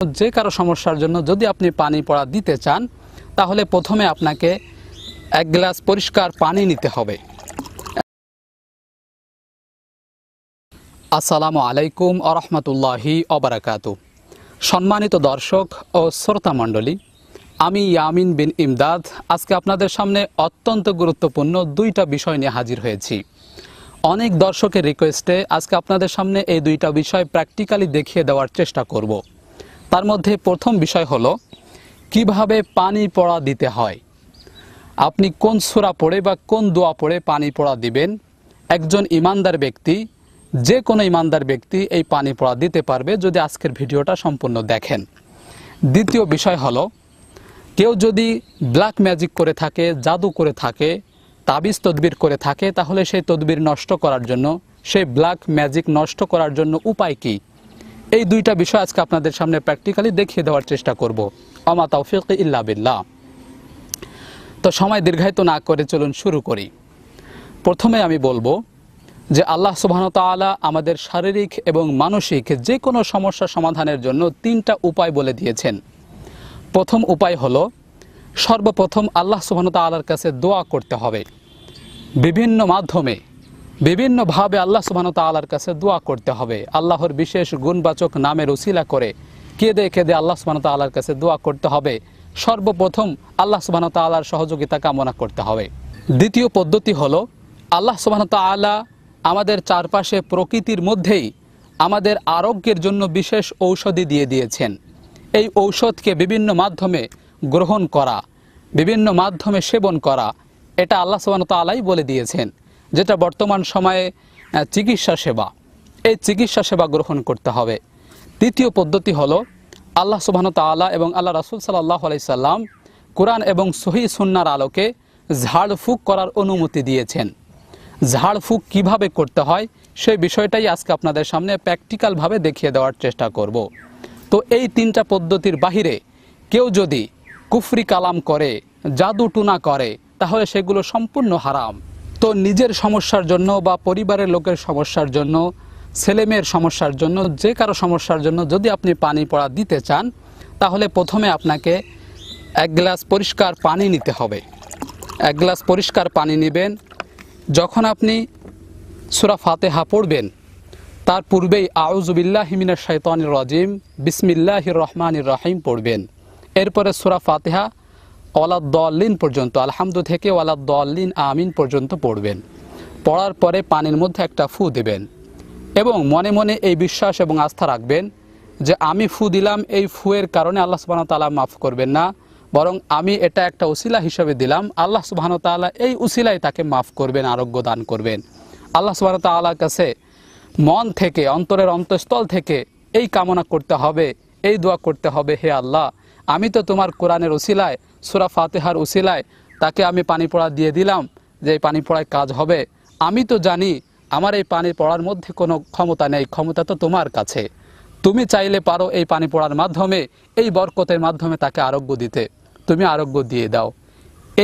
যে কারো সমস্যার জন্য যদি আপনি পানি পড়া দিতে চান তাহলে প্রথমে আপনাকে এক গ্লাস পরিষ্কার পানি নিতে হবে। আসসালামু আলাইকুম ওয়া রাহমাতুল্লাহি ওয়া বারাকাতুহু। সম্মানিত দর্শক ও শ্রোতা মণ্ডলী, আমি ইয়ামিন বিন ইমদাদ আজকে আপনাদের সামনে অত্যন্ত গুরুত্বপূর্ণ দুইটা বিষয় নিয়ে হাজির হয়েছি। অনেক দর্শকের রিকোয়েস্টে আজকে আপনাদের সামনে এই দুইটা বিষয় প্র্যাকটিক্যালি দেখিয়ে দেওয়ার চেষ্টা করব। তার মধ্যে প্রথম বিষয় হলো কিভাবে পানি পড়া দিতে হয়। আপনি কোন সূরা পড়ে বা কোন দোয়া পড়ে পানি পড়া দিবেন, একজন ইমানদার ব্যক্তি, যে কোনো ইমানদার ব্যক্তি এই পানি পড়া দিতে পারবে যদি আজকের ভিডিওটা সম্পূর্ণ দেখেন। দ্বিতীয় বিষয় হলো কেউ যদি ব্ল্যাক ম্যাজিক করে থাকে, জাদু করে থাকে, তাবিজ তদবির করে থাকে, তাহলে সেই তদবির নষ্ট করার জন্য, সেই ব্ল্যাক ম্যাজিক নষ্ট করার জন্য উপায় কী, এই দুইটা বিষয় আজকে আপনাদের সামনে প্র্যাকটিক্যালি দেখিয়ে দেওয়ার চেষ্টা করব। আমা তাওফিক ইল্লা বিল্লাহ। তো সময় দীর্ঘায়িত না করে চলুন শুরু করি। প্রথমে আমি বলবো যে আল্লাহ সুবহানাহু ওয়া তাআলা আমাদের শারীরিক এবং মানসিক যে কোনো সমস্যা সমাধানের জন্য তিনটা উপায় বলে দিয়েছেন। প্রথম উপায় হলো সর্বপ্রথম আল্লাহ সুবহানাহু ওয়া তাআলার কাছে দোয়া করতে হবে। বিভিন্ন মাধ্যমে বিভিন্নভাবে আল্লাহ সুবহানাহু ওয়া তাআলার কাছে দোয়া করতে হবে। আল্লাহর বিশেষ গুণবাচক নামের উসিলা করে কেঁদে কেঁদে আল্লাহ সুবহানাহু ওয়া তাআলার কাছে দোয়া করতে হবে। সর্বপ্রথম আল্লাহ সুবহানাহু ওয়া তাআলার সহযোগিতা কামনা করতে হবে। দ্বিতীয় পদ্ধতি হলো আল্লাহ সুবহানাহু ওয়া তাআলা আমাদের চারপাশে প্রকৃতির মধ্যেই আমাদের আরোগ্যের জন্য বিশেষ ঔষধি দিয়ে দিয়েছেন। এই ঔষধকে বিভিন্ন মাধ্যমে গ্রহণ করা, বিভিন্ন মাধ্যমে সেবন করা, এটা আল্লাহ সুবহানাহু ওয়া তাআলাই বলে দিয়েছেন, যেটা বর্তমান সময়ে চিকিৎসা সেবা। এই চিকিৎসা সেবা গ্রহণ করতে হবে। তৃতীয় পদ্ধতি হলো আল্লাহ সুবহানাহু ওয়া তাআলা এবং আল্লাহ রাসূল সাল্লাল্লাহু আলাইহি সাল্লাম কোরআন এবং সহিহ সুন্নাহর আলোকে ঝাড়ফুঁক করার অনুমতি দিয়েছেন। ঝাড়ফুঁক কিভাবে করতে হয় সেই বিষয়টাই আজকে আপনাদের সামনে প্র্যাকটিক্যালভাবে দেখিয়ে দেওয়ার চেষ্টা করব। তো এই তিনটা পদ্ধতির বাহিরে কেউ যদি কুফরি কালাম করে, জাদু টুনা করে, তাহলে সেগুলো সম্পূর্ণ হারাম। তো নিজের সমস্যার জন্য বা পরিবারের লোকের সমস্যার জন্য, ছেলেমেয়ের সমস্যার জন্য, যে কারো সমস্যার জন্য যদি আপনি পানি পড়া দিতে চান তাহলে প্রথমে আপনাকে এক গ্লাস পরিষ্কার পানি নিতে হবে। এক গ্লাস পরিষ্কার পানি নেবেন। যখন আপনি সূরা ফাতিহা পড়বেন তার পূর্বেই আউযু বিল্লাহি মিনাশ শাইতানির রাজিম বিসমিল্লাহির রহমানির রহিম পড়বেন। এরপরে সূরা ফাতিহা ওয়ালাদ-দাল্লিন পর্যন্ত, আলহামদু থেকে ওয়ালাদ-দাল্লিন আমিন পর্যন্ত পড়বেন। পড়ার পরে পানির মধ্যে একটা ফু দেবেন এবং মনে মনে এই বিশ্বাস এবং আস্থা রাখবেন যে আমি ফু দিলাম, এই ফুয়ের কারণে আল্লাহ সুবহানাহু ওয়া তাআলা মাফ করবেন না, বরং আমি এটা একটা উসিলা হিসেবে দিলাম, আল্লাহ সুবহানাহু ওয়া তাআলা এই উসিলায় তাকে মাফ করবেন, আরোগ্য দান করবেন। আল্লাহ সুবহানাহু ওয়া তাআলার কাছে মন থেকে, অন্তরের অন্তঃস্থল থেকে এই কামনা করতে হবে, এই দোয়া করতে হবে, হে আল্লাহ, আমি তো তোমার কোরআনের উসিলায়, সূরা ফাতিহার উসিলায় তাকে আমি পানি পড়া দিয়ে দিলাম যে এই পানি পড়ায় কাজ হবে। আমি তো জানি আমার এই পানি পড়ার মধ্যে কোনো ক্ষমতা নেই, ক্ষমতা তো তোমার কাছে। তুমি চাইলে পারো এই পানি পড়ার মাধ্যমে, এই বরকতের মাধ্যমে তাকে আরোগ্য দিতে, তুমি আরোগ্য দিয়ে দাও।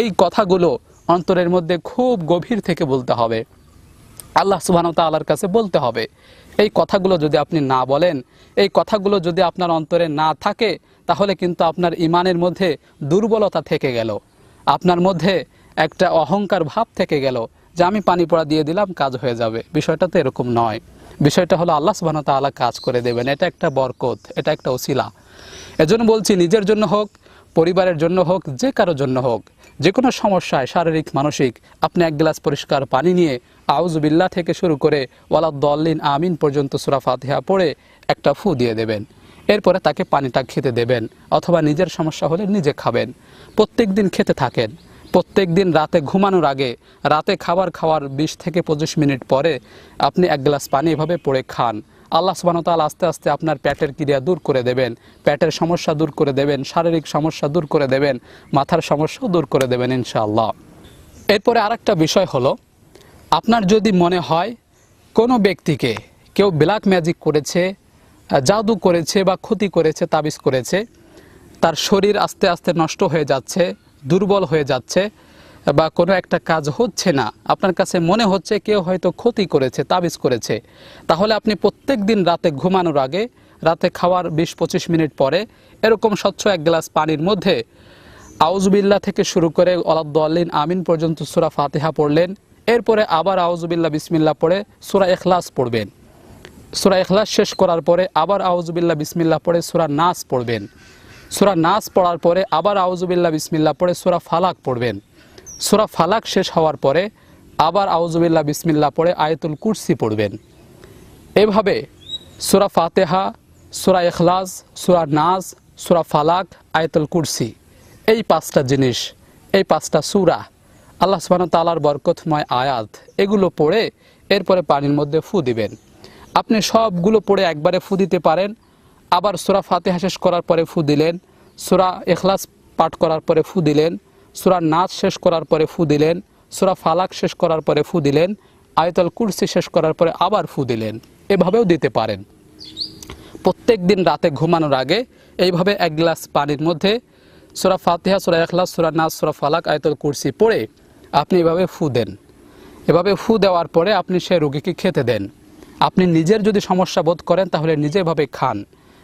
এই কথাগুলো অন্তরের মধ্যে খুব গভীর থেকে বলতে হবে, আল্লাহ সুবহানাহু ওয়া তাআলার কাছে বলতে হবে। এই কথাগুলো যদি আপনি না বলেন, এই কথাগুলো যদি আপনার অন্তরে না থাকে, তাহলে কিন্তু আপনার ইমানের মধ্যে দুর্বলতা থেকে গেল, আপনার মধ্যে একটা অহংকার ভাব থেকে গেল যে আমি পানি পড়া দিয়ে দিলাম, কাজ হয়ে যাবে। বিষয়টা তো এরকম নয়। বিষয়টা হলো আল্লাহ সুবহানাহু ওয়া তাআলা কাজ করে দেবেন। এটা একটা বরকত, এটা একটা ওসিলা। এজন্য বলছি, নিজের জন্য হোক, পরিবারের জন্য হোক, যে কারোর জন্য হোক, যে কোনো সমস্যায় শারীরিক মানসিক, আপনি এক গ্লাস পরিষ্কার পানি নিয়ে আউযু বিল্লাহ থেকে শুরু করে ওয়ালাদ-দাল্লিন আমিন পর্যন্ত সূরা ফাতিহা পড়ে একটা ফু দিয়ে দেবেন। এরপরে তাকে পানিটা খেতে দেবেন, অথবা নিজের সমস্যা হলে নিজে খাবেন। প্রত্যেক দিন খেতে থাকেন। প্রত্যেক দিন রাতে ঘুমানোর আগে, রাতে খাবার খাওয়ার 20 থেকে 25 মিনিট পরে আপনি এক গ্লাস পানি এভাবে পড়ে খান। আল্লাহ সুবহানাহু ওয়া তাআলা আস্তে আস্তে আপনার পেটের ক্রিয়া দূর করে দেবেন, পেটের সমস্যা দূর করে দেবেন, শারীরিক সমস্যা দূর করে দেবেন, মাথার সমস্যাও দূর করে দেবেন ইনশাআল্লাহ। এরপরে আরেকটা বিষয় হলো, আপনার যদি মনে হয় কোনো ব্যক্তিকে কেউ ব্ল্যাক ম্যাজিক করেছে, জাদু করেছে বা ক্ষতি করেছে, তাবিজ করেছে, তার শরীর আস্তে আস্তে নষ্ট হয়ে যাচ্ছে, দুর্বল হয়ে যাচ্ছে, বা কোনো একটা কাজ হচ্ছে না, আপনার কাছে মনে হচ্ছে কেউ হয়তো ক্ষতি করেছে, তাবিজ করেছে, তাহলে আপনি প্রত্যেক দিন রাতে ঘুমানোর আগে রাতে খাওয়ার 20-25 মিনিট পরে এরকম স্বচ্ছ এক গ্লাস পানির মধ্যে আউযুবিল্লাহ থেকে শুরু করে ওয়ালাদ-দাল্লিন আমিন পর্যন্ত সূরা ফাতিহা পড়লেন। এরপরে আবার আউযুবিল্লাহ বিসমিল্লাহ পড়ে সূরা ইখলাস পড়বেন। সূরা ইখলাস শেষ করার পরে আবার আউযুবিল্লাহ বিসমিল্লাহ পড়ে সূরা নাস পড়বেন। সূরা নাস পড়ার পরে আবার আউযুবিল্লাহ বিসমিল্লাহ পড়ে সূরা ফালাক পড়বেন। সূরা ফালাক শেষ হওয়ার পরে আবার আউযুবিল্লাহ বিসমিল্লাহ পড়ে আয়াতুল কুরসি পড়বেন। এভাবে সূরা ফাতিহা, সূরা ইখলাস, সূরা নাস, সূরা ফালাক, আয়াতুল কুরসি, এই 5টা জিনিস, এই 5টা সূরা, আল্লাহ সুবহানাহু ওয়া তাআলার বরকতময় আয়াত, এগুলো পড়ে এরপরে পানির মধ্যে ফু দিবেন। আপনি সবগুলো পড়ে একবারে ফু দিতে পারেন। আবার সূরা ফাতিহা শেষ করার পরে ফু দিলেন, সূরা ইখলাস পাঠ করার পরে ফু দিলেন, সূরা নাস শেষ করার পরে ফু দিলেন, সূরা ফালাক শেষ করার পরে ফু দিলেন, আয়াতুল কুরসি শেষ করার পরে আবার ফু দিলেন। এভাবেও দিতে পারেন। প্রত্যেক দিন রাতে ঘুমানোর আগে এইভাবে এক গ্লাস পানির মধ্যে সূরা ফাতিহা, সূরা ইখলাস, সূরা নাস, সূরা ফালাক, আয়াতুল কুরসি পড়ে আপনি এভাবে ফু দেন। এভাবে ফু দেওয়ার পরে আপনি সেই রোগীকে খেতে দেন। আপনি নিজের যদি সমস্যা বোধ করেন তাহলে নিজে এভাবে খান।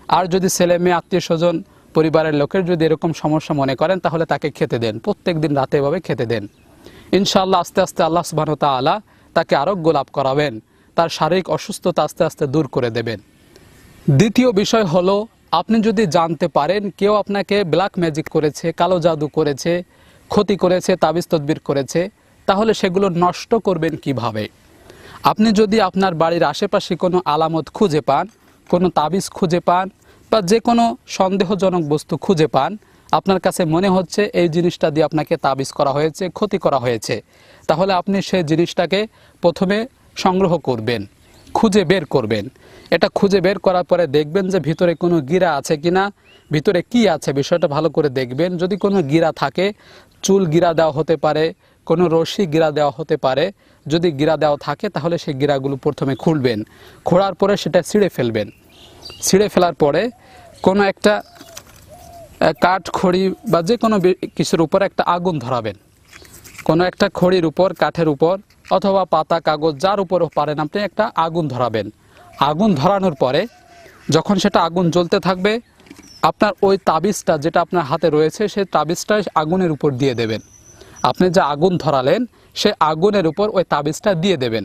আর যদি ছেলে মেয়ে, আত্মীয় স্বজন, পরিবারের লোকের যদি এরকম সমস্যা মনে করেন তাহলে তাকে খেতে দেন। প্রত্যেক দিন রাতে এভাবে খেতে দেন। ইনশাআল্লাহ আস্তে আস্তে আল্লাহ সুবহানাহু ওয়া তাআলা তাকে আরোগ্য লাভ করাবেন, তার শারীরিক অসুস্থতা আস্তে আস্তে দূর করে দেবেন। দ্বিতীয় বিষয় হলো, আপনি যদি জানতে পারেন কেউ আপনাকে ব্ল্যাক ম্যাজিক করেছে, কালো জাদু করেছে, ক্ষতি করেছে, তাবিজ তদবির করেছে, তাহলে সেগুলো নষ্ট করবেন কিভাবে? আপনি যদি আপনার বাড়ির আশেপাশে কোনো আলামত খুঁজে পান, কোনো তাবিজ খুঁজে পান, বা যে কোনো সন্দেহজনক বস্তু খুঁজে পান, আপনার কাছে মনে হচ্ছে এই জিনিসটা দিয়ে আপনাকে তাবিজ করা হয়েছে, ক্ষতি করা হয়েছে, তাহলে আপনি সেই জিনিসটাকে প্রথমে সংগ্রহ করবেন, খুঁজে বের করবেন। এটা খুঁজে বের করার পরে দেখবেন যে ভিতরে কোনো গিরা আছে কিনা, ভিতরে কি আছে বিষয়টা ভালো করে দেখবেন। যদি কোনো গিরা থাকে, চুল গিরা দেওয়া হতে পারে, কোনো রশি গিরা দেওয়া হতে পারে। যদি গিরা দেওয়া থাকে তাহলে সেই গিরাগুলো প্রথমে খুলবেন, খোলার পরে সেটা ছিঁড়ে ফেলবেন। ছিঁড়ে ফেলার পরে কোনো একটা কাঠ, খড়ি বা যে কোনো কিছুর উপর একটা আগুন ধরাবেন। কোনো একটা খড়ির উপর, কাঠের উপর, অথবা পাতা, কাগজ, যার উপরও পারেন আপনি একটা আগুন ধরাবেন। আগুন ধরানোর পরে যখন সেটা আগুন জ্বলতে থাকবে, আপনার ওই তাবিজটা যেটা আপনার হাতে রয়েছে সেই তাবিজটা আগুনের উপর দিয়ে দেবেন। আপনি যে আগুন ধরালেন সে আগুনের উপর ওই তাবিজটা দিয়ে দেবেন,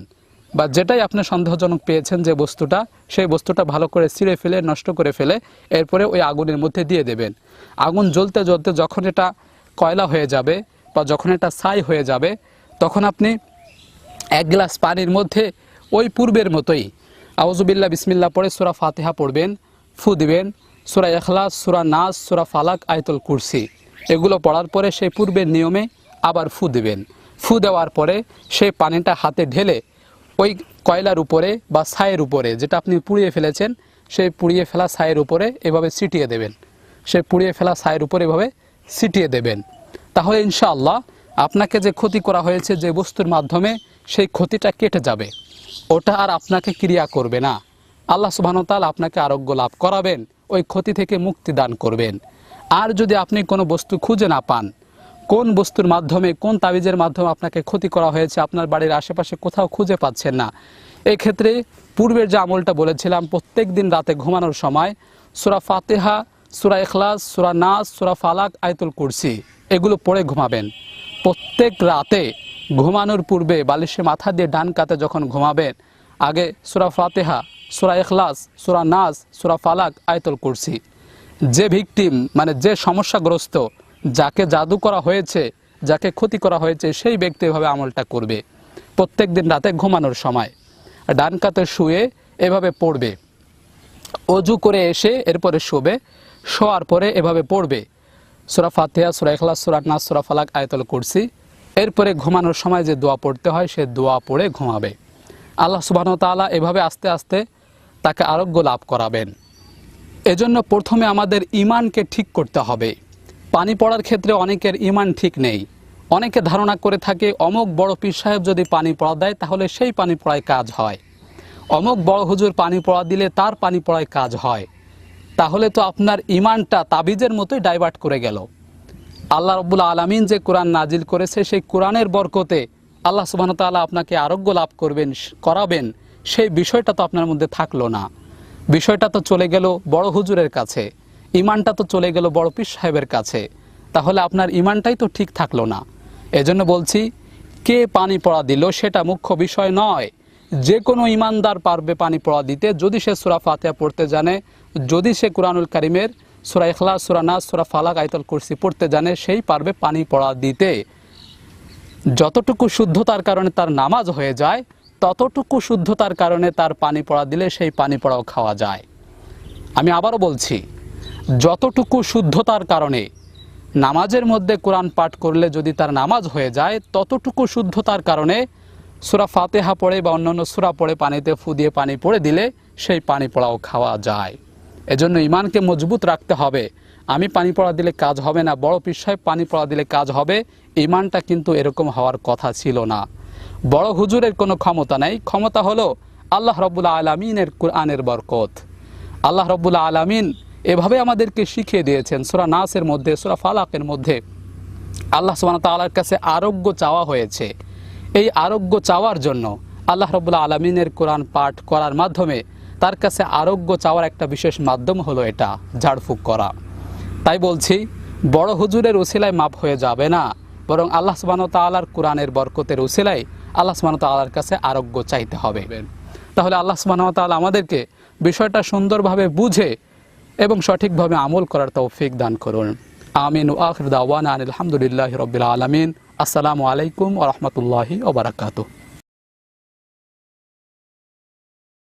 বা যেটাই আপনি সন্দেহজনক পেয়েছেন যে বস্তুটা, সেই বস্তুটা ভালো করে ছিঁড়ে ফেলে, নষ্ট করে ফেলে এরপরে ওই আগুনের মধ্যে দিয়ে দেবেন। আগুন জ্বলতে জ্বলতে যখন এটা কয়লা হয়ে যাবে বা যখন এটা ছাই হয়ে যাবে, তখন আপনি এক গ্লাস পানির মধ্যে ওই পূর্বের মতোই আউযুবিল্লাহ বিসমিল্লাহ পড়ে সূরা ফাতিহা পড়বেন, ফু দিবেন, সূরা ইখলাস, সূরা নাস, সূরা ফালাক, আয়াতুল কুরসি, এগুলো পড়ার পরে সেই পূর্বের নিয়মে আবার ফু দিবেন। ফু দেওয়ার পরে সেই পানিটা হাতে ঢেলে ওই কয়লার উপরে বা ছাইয়ের উপরে, যেটা আপনি পুড়িয়ে ফেলেছেন, সেই পুড়িয়ে ফেলা ছাইয়ের উপরে এভাবে ছিটিয়ে দেবেন। সেই পুড়িয়ে ফেলা ছাইয়ের উপরে এভাবে ছিটিয়ে দেবেন। তাহলে ইনশাআল্লাহ আপনাকে যে ক্ষতি করা হয়েছে যে বস্তুর মাধ্যমে, সেই ক্ষতিটা কেটে যাবে, ওটা আর আপনাকে ক্রিয়া করবে না। আল্লাহ সুবহানাহু ওয়া তাআলা আপনাকে আরোগ্য লাভ করাবেন, ওই ক্ষতি থেকে মুক্তি দান করবেন। আর যদি আপনি কোনো বস্তু খুঁজে না পান, কোন বস্তুর মাধ্যমে, কোন তাবিজের মাধ্যমে আপনাকে ক্ষতি করা হয়েছে, আপনার বাড়ির আশেপাশে কোথাও খুঁজে পাচ্ছেন না, এই ক্ষেত্রে পূর্বের যে আমলটা বলেছিলাম, প্রত্যেক দিন রাতে ঘুমানোর সময় সূরা ফাতিহা, সূরা ইখলাস, সূরা নাস, সূরা ফালাক, আয়াতুল কুরসি এগুলো পড়ে ঘুমাবেন। প্রত্যেক রাতে ঘুমানোর পূর্বে বালিশে মাথা দিয়ে ডান কাতে যখন ঘুমাবেন, আগে সূরা ফাতিহা, সূরা ইখলাস, সূরা নাস, সূরা ফালাক, আয়াতুল কুরসি। যে ভিকটিম, মানে যে সমস্যাগ্রস্ত, যাকে জাদু করা হয়েছে, যাকে ক্ষতি করা হয়েছে, সেই ব্যক্তি এভাবে আমলটা করবে। প্রত্যেক দিন রাতে ঘুমানোর সময় ডান কাতে শুয়ে এভাবে পড়বে। অজু করে এসে এরপরে শোবে, শোয়ার পরে এভাবে পড়বে সূরা ফাতিহা, সূরা ইখলাস, সূরা নাস, সূরা ফালাক, আয়াতুল কুরসি। এরপরে ঘুমানোর সময় যে দোয়া পড়তে হয় সে দোয়া পড়ে ঘুমাবে। আল্লাহ সুবহানাহু ওয়া তাআলা এভাবে আস্তে আস্তে তাকে আরোগ্য লাভ করাবেন। এজন্য প্রথমে আমাদের ঈমানকে ঠিক করতে হবে। পানি পড়ার ক্ষেত্রে অনেকের ঈমান ঠিক নেই। অনেকে ধারণা করে থাকে অমুক বড় পীর সাহেব যদি পানি পড়া দেয় তাহলে সেই পানি পড়ায় কাজ হয়, অমুক বড় হুজুর পানি পড়া দিলে তার পানি পড়ায় কাজ হয়। তাহলে তো আপনার ঈমানটা তাবিজের মতোই ডাইভার্ট করে গেল। আল্লাহ রাব্বুল আলামিন যে কোরআন নাজিল করেছে, সেই কোরআনের বরকতে আল্লাহ সুবহানাহু ওয়া তাআলা আপনাকে আরোগ্য লাভ করাবেন, সেই বিষয়টা তো আপনার মধ্যে থাকলো না। বিষয়টা তো চলে গেল বড় হুজুরের কাছে, ইমানটা তো চলে গেল বড় পীর সাহেবের কাছে, তাহলে আপনার ইমানটাই তো ঠিক থাকলো না। এজন্য বলছি, কে পানি পড়া দিল সেটা মুখ্য বিষয় নয়। যে কোনো ইমানদার পারবে পানি পড়া দিতে, যদি সে সূরা ফাতিহা পড়তে জানে, যদি সে কুরআনুল কারীমের সূরা ইখলাস, সূরা নাস, সূরা ফালাক, আয়াতুল কুরসি পড়তে জানে, সেই পারবে পানি পড়া দিতে। যতটুকু শুদ্ধতার কারণে তার নামাজ হয়ে যায়, ততটুকু শুদ্ধতার কারণে তার পানি পড়া দিলে সেই পানি পড়াও খাওয়া যায়। আমি আবারও বলছি, যতটুকু শুদ্ধতার কারণে নামাজের মধ্যে কোরআন পাঠ করলে যদি তার নামাজ হয়ে যায়, ততটুকু শুদ্ধতার কারণে সূরা ফাতিহা পড়ে বা অন্যান্য সূরা পড়ে পানিতে ফু দিয়ে পানি পড়ে দিলে সেই পানি পড়াও খাওয়া যায়। এজন্য ইমানকে মজবুত রাখতে হবে। আমি পানি পড়া দিলে কাজ হবে না, বড় পীর সাহেব পানি পড়া দিলে কাজ হবে, ইমানটা কিন্তু এরকম হওয়ার কথা ছিল না। বড় হুজুরের কোনো ক্ষমতা নেই, ক্ষমতা হলো আল্লাহ রাব্বুল আলামিনের কুরআনের বরকত। আল্লাহ রাব্বুল আলামিন এভাবে আমাদেরকে শিখিয়ে দিয়েছেন। সূরা নাসের মধ্যে, সূরা ফালাকের মধ্যে আল্লাহ সুবহানাহু ওয়া তাআলার কাছে আরোগ্য চাওয়া হয়েছে। এই আরোগ্য চাওয়ার জন্য আল্লাহ রাব্বুল আলামিনের কোরআন পাঠ করার মাধ্যমে তার কাছে আরোগ্য চাওয়ার একটা বিশেষ মাধ্যম হলো এটা, ঝাড়ফুঁক করা। তাই বলছি, বড় হুজুরের উসিলায় মাপ হয়ে যাবে না, বরং আল্লাহ সুবহানাহু ওয়া তাআলার কোরআনের বরকতের উসিলায় আল্লাহ সুবহানাহু ওয়া তাআলার কাছে আরোগ্য চাইতে হবে। তাহলে আল্লাহ সুবহানাহু ওয়া তাআলা আমাদেরকে বিষয়টা সুন্দরভাবে বুঝে এবং সঠিকভাবে আমল করার তৌফিক দান করুন। আমিন। ওয়া আখিরু দাওয়ানা আলহামদুলিল্লাহি রাব্বিল আলামিন। আসসালামু আলাইকুম ওয়া রাহমাতুল্লাহি ওয়া বারাকাতুহু।